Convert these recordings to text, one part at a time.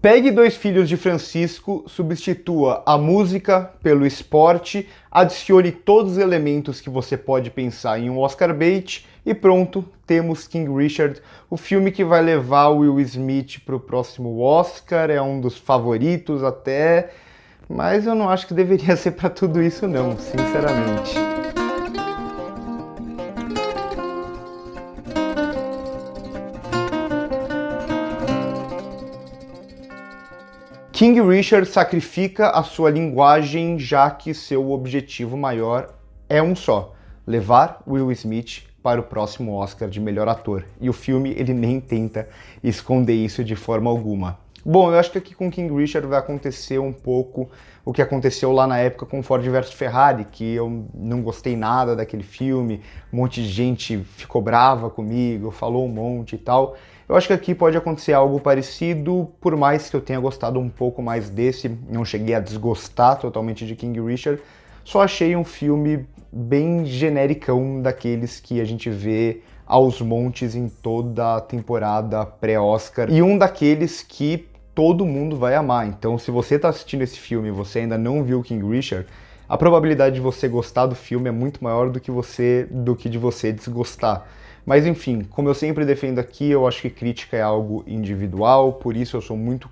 Pegue Dois Filhos de Francisco, substitua a música pelo esporte, adicione todos os elementos que você pode pensar em um Oscar bait e pronto, temos King Richard, o filme que vai levar o Will Smith para o próximo Oscar, é um dos favoritos até, mas eu não acho que deveria ser para tudo isso não, sinceramente. King Richard sacrifica a sua linguagem, já que seu objetivo maior é um só: levar Will Smith para o próximo Oscar de melhor ator. E o filme ele nem tenta esconder isso de forma alguma. Bom, eu acho que aqui com King Richard vai acontecer um pouco o que aconteceu lá na época com Ford vs Ferrari, que eu não gostei nada daquele filme, um monte de gente ficou brava comigo, falou um monte e tal. Eu acho que aqui pode acontecer algo parecido, por mais que eu tenha gostado um pouco mais desse, não cheguei a desgostar totalmente de King Richard, só achei um filme bem genericão daqueles que a gente vê aos montes em toda a temporada pré-Oscar, e um daqueles que todo mundo vai amar. Então, se você está assistindo esse filme e você ainda não viu King Richard, a probabilidade de você gostar do filme é muito maior do que de você desgostar. Mas enfim, como eu sempre defendo aqui, eu acho que crítica é algo individual, por isso eu sou muito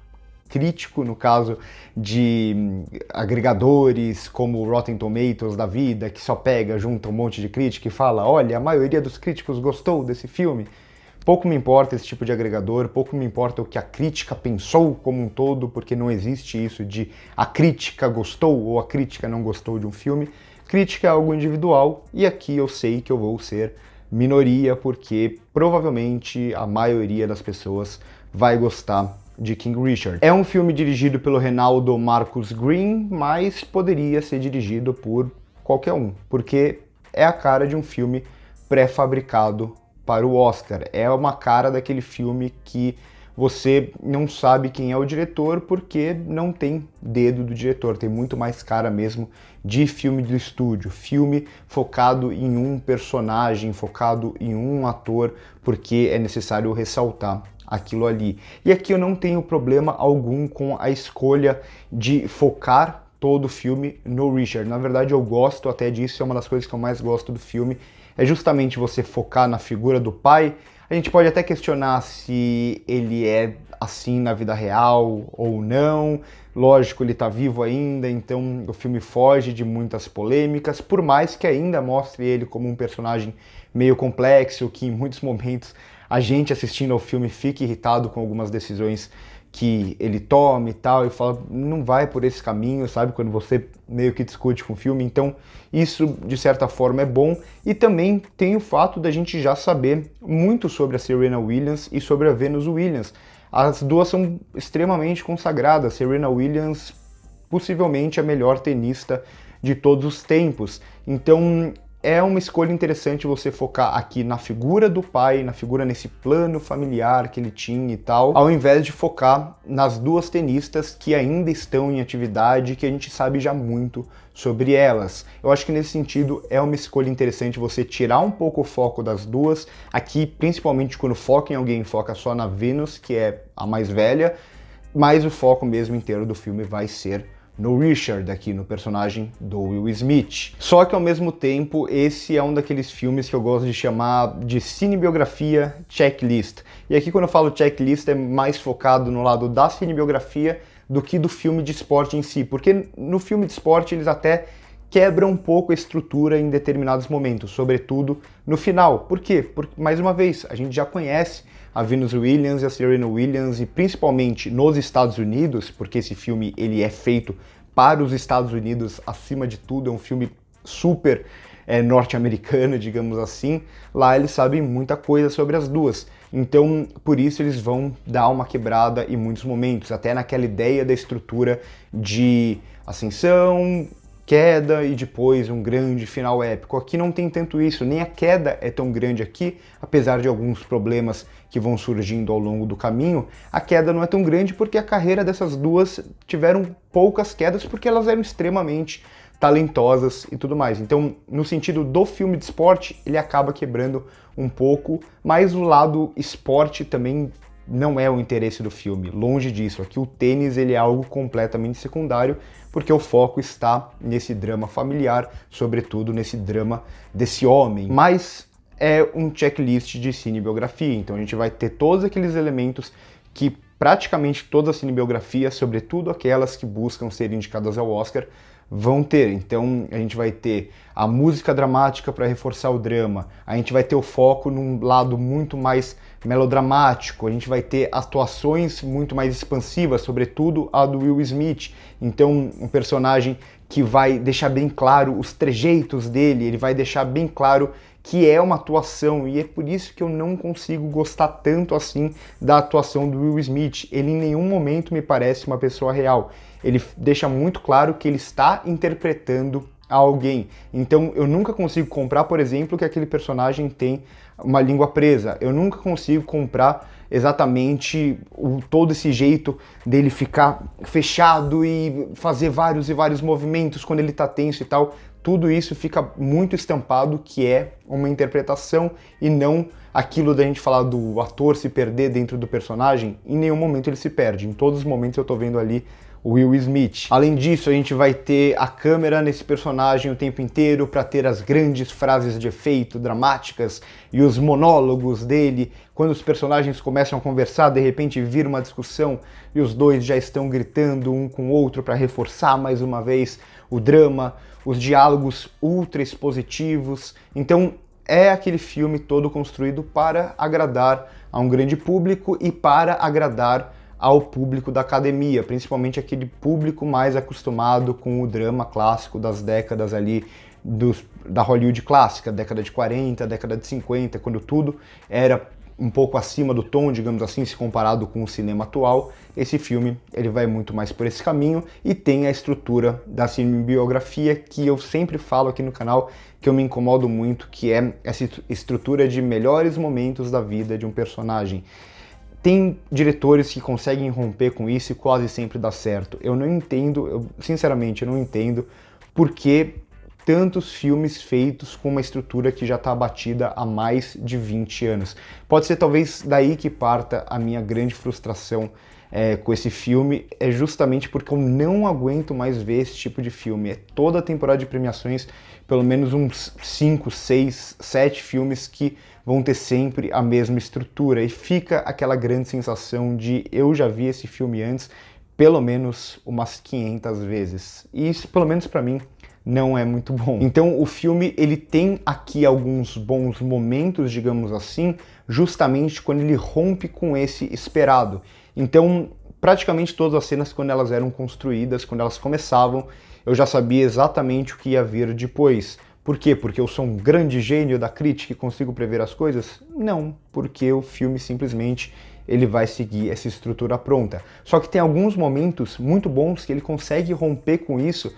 crítico no caso de agregadores como o Rotten Tomatoes da vida, que só pega, junta um monte de crítica e fala: olha, a maioria dos críticos gostou desse filme. Pouco me importa esse tipo de agregador, pouco me importa o que a crítica pensou como um todo, porque não existe isso de a crítica gostou ou a crítica não gostou de um filme. Crítica é algo individual e aqui eu sei que eu vou ser minoria, porque provavelmente a maioria das pessoas vai gostar de King Richard. É um filme dirigido pelo Reinaldo Marcus Green, mas poderia ser dirigido por qualquer um, porque é a cara de um filme pré-fabricado para o Oscar. É uma cara daquele filme que você não sabe quem é o diretor porque não tem dedo do diretor, tem muito mais cara mesmo de filme do estúdio, filme focado em um personagem, focado em um ator, porque é necessário ressaltar aquilo ali. E aqui eu não tenho problema algum com a escolha de focar todo o filme no Richard. Na verdade eu gosto até disso, é uma das coisas que eu mais gosto do filme, é justamente você focar na figura do pai. A gente pode até questionar se ele é assim na vida real ou não. Lógico, ele está vivo ainda, então o filme foge de muitas polêmicas, por mais que ainda mostre ele como um personagem meio complexo, que em muitos momentos a gente assistindo ao filme fica irritado com algumas decisões que ele toma e tal, e fala, não vai por esse caminho, sabe? Quando você meio que discute com o filme. Então, isso, de certa forma, é bom. E também tem o fato da gente já saber muito sobre a Serena Williams e sobre a Venus Williams. As duas são extremamente consagradas. Serena Williams, possivelmente a melhor tenista de todos os tempos. Então, é uma escolha interessante você focar aqui na figura do pai, na figura nesse plano familiar que ele tinha e tal, ao invés de focar nas duas tenistas que ainda estão em atividade e que a gente sabe já muito sobre elas. Eu acho que nesse sentido é uma escolha interessante você tirar um pouco o foco das duas, aqui principalmente quando foca em alguém, foca só na Venus, que é a mais velha, mas o foco mesmo inteiro do filme vai ser no Richard, aqui no personagem do Will Smith. Só que ao mesmo tempo, esse é um daqueles filmes que eu gosto de chamar de cinebiografia checklist. E aqui quando eu falo checklist é mais focado no lado da cinebiografia do que do filme de esporte em si, porque no filme de esporte eles até quebram um pouco a estrutura em determinados momentos, sobretudo no final. Por quê? Porque, mais uma vez, a gente já conhece a Venus Williams e a Serena Williams, e principalmente nos Estados Unidos, porque esse filme ele é feito para os Estados Unidos acima de tudo, é um filme super norte-americano, digamos assim. Lá eles sabem muita coisa sobre as duas, então por isso eles vão dar uma quebrada em muitos momentos, até naquela ideia da estrutura de ascensão, queda e depois um grande final épico. Aqui não tem tanto isso, nem a queda é tão grande aqui, apesar de alguns problemas que vão surgindo ao longo do caminho, a queda não é tão grande porque a carreira dessas duas tiveram poucas quedas porque elas eram extremamente talentosas e tudo mais. Então, no sentido do filme de esporte, ele acaba quebrando um pouco, mas o lado esporte também não é o interesse do filme, longe disso. Aqui o tênis ele é algo completamente secundário, porque o foco está nesse drama familiar, sobretudo nesse drama desse homem. Mas é um checklist de cinebiografia, então a gente vai ter todos aqueles elementos que praticamente toda a cinebiografia, sobretudo aquelas que buscam ser indicadas ao Oscar, vão ter. Então a gente vai ter a música dramática para reforçar o drama, a gente vai ter o foco num lado muito mais melodramático, a gente vai ter atuações muito mais expansivas, sobretudo a do Will Smith. Então um personagem que vai deixar bem claro os trejeitos dele, ele vai deixar bem claro que é uma atuação, e é por isso que eu não consigo gostar tanto assim da atuação do Will Smith. Ele em nenhum momento me parece uma pessoa real. Ele deixa muito claro que ele está interpretando alguém. Então eu nunca consigo comprar, por exemplo, que aquele personagem tem uma língua presa. Eu nunca consigo comprar exatamente todo esse jeito dele ficar fechado e fazer vários e vários movimentos quando ele tá tenso e tal. Tudo isso fica muito estampado que é uma interpretação e não aquilo da gente falar do ator se perder dentro do personagem. Em nenhum momento ele se perde. Em todos os momentos eu tô vendo ali o Will Smith. Além disso, a gente vai ter a câmera nesse personagem o tempo inteiro para ter as grandes frases de efeito dramáticas e os monólogos dele. Quando os personagens começam a conversar, de repente vira uma discussão e os dois já estão gritando um com o outro para reforçar mais uma vez o drama, os diálogos ultra expositivos. Então é aquele filme todo construído para agradar a um grande público e para agradar ao público da academia, principalmente aquele público mais acostumado com o drama clássico das décadas ali da Hollywood clássica, década de 40, década de 50, quando tudo era um pouco acima do tom, digamos assim, se comparado com o cinema atual. Esse filme ele vai muito mais por esse caminho e tem a estrutura da cinebiografia que eu sempre falo aqui no canal, que eu me incomodo muito, que é essa estrutura de melhores momentos da vida de um personagem. Tem diretores que conseguem romper com isso e quase sempre dá certo. Eu não entendo, sinceramente, eu não entendo por que tantos filmes feitos com uma estrutura que já está abatida há mais de 20 anos. Pode ser talvez daí que parta a minha grande frustração com esse filme, é justamente porque eu não aguento mais ver esse tipo de filme. É toda a temporada de premiações, pelo menos uns 5, 6, 7 filmes que vão ter sempre a mesma estrutura, e fica aquela grande sensação de eu já vi esse filme antes pelo menos umas 500 vezes. E isso, pelo menos para mim, não é muito bom. Então o filme ele tem aqui alguns bons momentos, digamos assim, justamente quando ele rompe com esse esperado. Então praticamente todas as cenas, quando elas eram construídas, quando elas começavam, eu já sabia exatamente o que ia vir depois. Por quê? Porque eu sou um grande gênio da crítica e consigo prever as coisas? Não, porque o filme simplesmente ele vai seguir essa estrutura pronta. Só que tem alguns momentos muito bons que ele consegue romper com isso,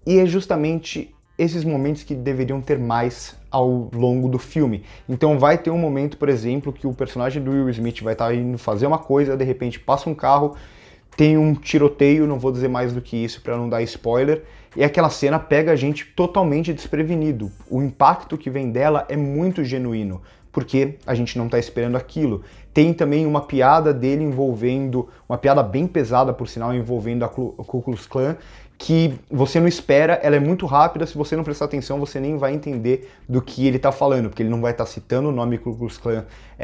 e é justamente esses momentos que deveriam ter mais ao longo do filme. Então vai ter um momento, por exemplo, que o personagem do Will Smith vai estar indo fazer uma coisa, de repente passa um carro, tem um tiroteio, não vou dizer mais do que isso para não dar spoiler, e aquela cena pega a gente totalmente desprevenido. O impacto que vem dela é muito genuíno, porque a gente não está esperando aquilo. Tem também uma piada dele envolvendo, uma piada bem pesada, por sinal, envolvendo a Ku Klux Klan, que você não espera, ela é muito rápida, se você não prestar atenção você nem vai entender do que ele está falando, porque ele não vai estar citando o nome Ku Klux Klan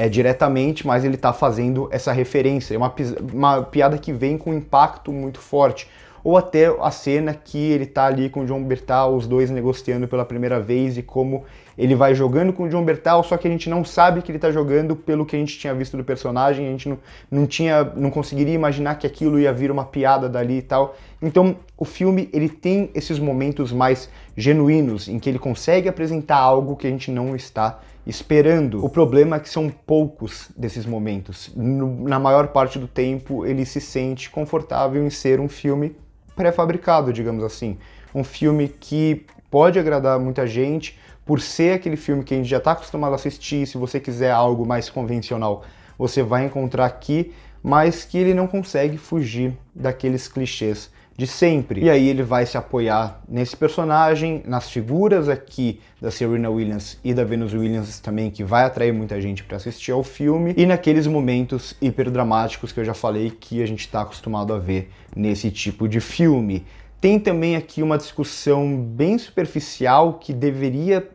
diretamente, mas ele está fazendo essa referência, é uma piada que vem com um impacto muito forte. Ou até a cena que ele está ali com o Jon Bernthal, os dois negociando pela primeira vez, e como ele vai jogando com o Jon Bernthal, só que a gente não sabe que ele está jogando pelo que a gente tinha visto do personagem, a gente não conseguiria imaginar que aquilo ia vir uma piada dali e tal. Então o filme ele tem esses momentos mais genuínos, em que ele consegue apresentar algo que a gente não está esperando. O problema é que são poucos desses momentos. Na maior parte do tempo ele se sente confortável em ser um filme pré-fabricado, digamos assim. Um filme que pode agradar muita gente por ser aquele filme que a gente já está acostumado a assistir. Se você quiser algo mais convencional, você vai encontrar aqui, mas que ele não consegue fugir daqueles clichês de sempre. E aí ele vai se apoiar nesse personagem, nas figuras aqui da Serena Williams e da Venus Williams também, que vai atrair muita gente para assistir ao filme, e naqueles momentos hiperdramáticos que eu já falei que a gente está acostumado a ver nesse tipo de filme. Tem também aqui uma discussão bem superficial que deveria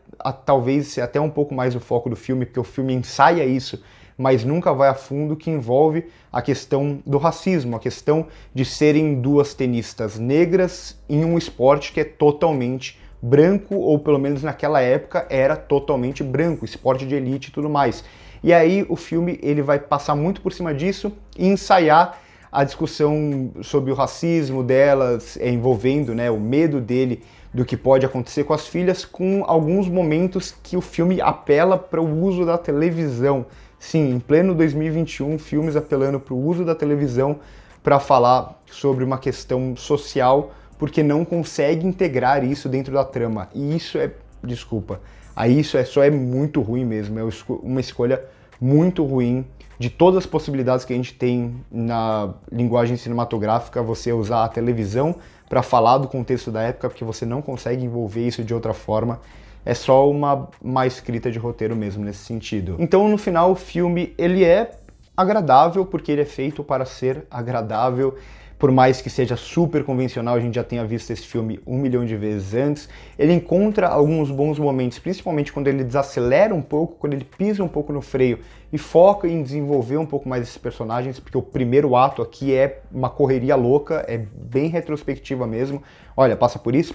talvez ser até um pouco mais o foco do filme, porque o filme ensaia isso, mas nunca vai a fundo, que envolve a questão do racismo, a questão de serem duas tenistas negras em um esporte que é totalmente branco, ou pelo menos naquela época era totalmente branco, esporte de elite e tudo mais. E aí o filme ele vai passar muito por cima disso e ensaiar a discussão sobre o racismo delas, envolvendo, né, o medo dele do que pode acontecer com as filhas, com alguns momentos que o filme apela para o uso da televisão. Sim, em pleno 2021, filmes apelando para o uso da televisão para falar sobre uma questão social, porque não consegue integrar isso dentro da trama. E isso é, desculpa, aí isso só é muito ruim mesmo, é uma escolha muito ruim. De todas as possibilidades que a gente tem na linguagem cinematográfica, você usar a televisão para falar do contexto da época, porque você não consegue envolver isso de outra forma. É só uma má escrita de roteiro mesmo nesse sentido. Então, no final, o filme ele é agradável, porque ele é feito para ser agradável. Por mais que seja super convencional, a gente já tenha visto esse filme 1 milhão de vezes antes, ele encontra alguns bons momentos, principalmente quando ele desacelera um pouco, quando ele pisa um pouco no freio e foca em desenvolver um pouco mais esses personagens, porque o primeiro ato aqui é uma correria louca, é bem retrospectiva mesmo. Olha, passa por isso,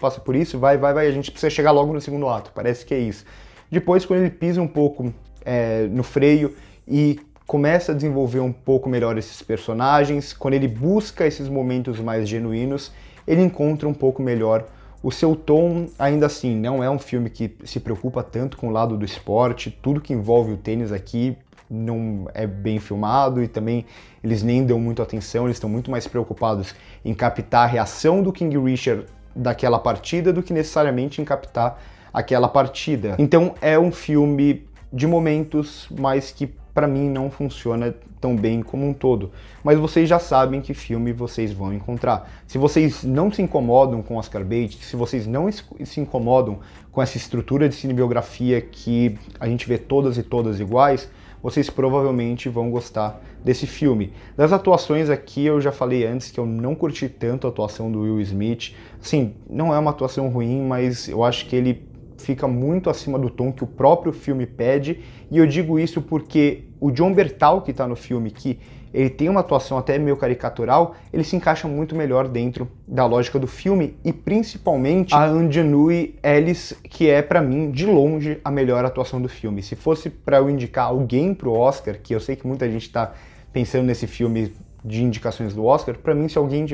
vai, a gente precisa chegar logo no segundo ato, parece que é isso. Depois, quando ele pisa um pouco no freio e começa a desenvolver um pouco melhor esses personagens, quando ele busca esses momentos mais genuínos, ele encontra um pouco melhor o seu tom. Ainda assim, não é um filme que se preocupa tanto com o lado do esporte, tudo que envolve o tênis aqui não é bem filmado e também eles nem dão muito atenção, eles estão muito mais preocupados em captar a reação do King Richard daquela partida do que necessariamente em captar aquela partida. Então é um filme de momentos, mas que para mim não funciona tão bem como um todo. Mas vocês já sabem que filme vocês vão encontrar. Se vocês não se incomodam com Oscar bait, se vocês não se incomodam com essa estrutura de cinebiografia que a gente vê todas e todas iguais, vocês provavelmente vão gostar desse filme. Das atuações aqui, eu já falei antes que eu não curti tanto a atuação do Will Smith. Assim, não é uma atuação ruim, mas eu acho que ele fica muito acima do tom que o próprio filme pede, e eu digo isso porque o Jon Bernthal, que está no filme, que ele tem uma atuação até meio caricatural, ele se encaixa muito melhor dentro da lógica do filme, e principalmente a Aunjanue Ellis, que é para mim, de longe, a melhor atuação do filme. Se fosse para eu indicar alguém pro Oscar, que eu sei que muita gente está pensando nesse filme de indicações do Oscar, para mim, se alguém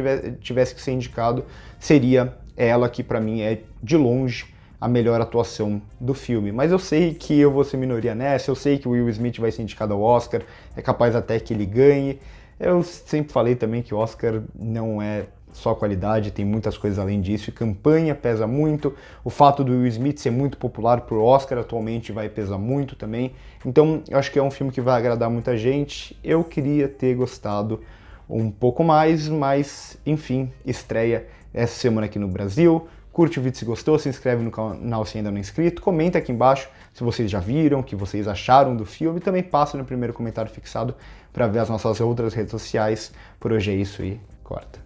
tivesse que ser indicado, seria ela, que para mim é, de longe, a melhor atuação do filme. Mas eu sei que eu vou ser minoria nessa, eu sei que o Will Smith vai ser indicado ao Oscar, é capaz até que ele ganhe. Eu sempre falei também que o Oscar não é só qualidade, tem muitas coisas além disso, e campanha pesa muito, o fato do Will Smith ser muito popular pro Oscar atualmente vai pesar muito também. Então eu acho que é um filme que vai agradar muita gente. Eu queria ter gostado um pouco mais, mas enfim, estreia essa semana aqui no Brasil. Curte o vídeo se gostou, se inscreve no canal se ainda não é inscrito, comenta aqui embaixo se vocês já viram, o que vocês acharam do filme, e também passa no primeiro comentário fixado para ver as nossas outras redes sociais. Por hoje é isso e corta.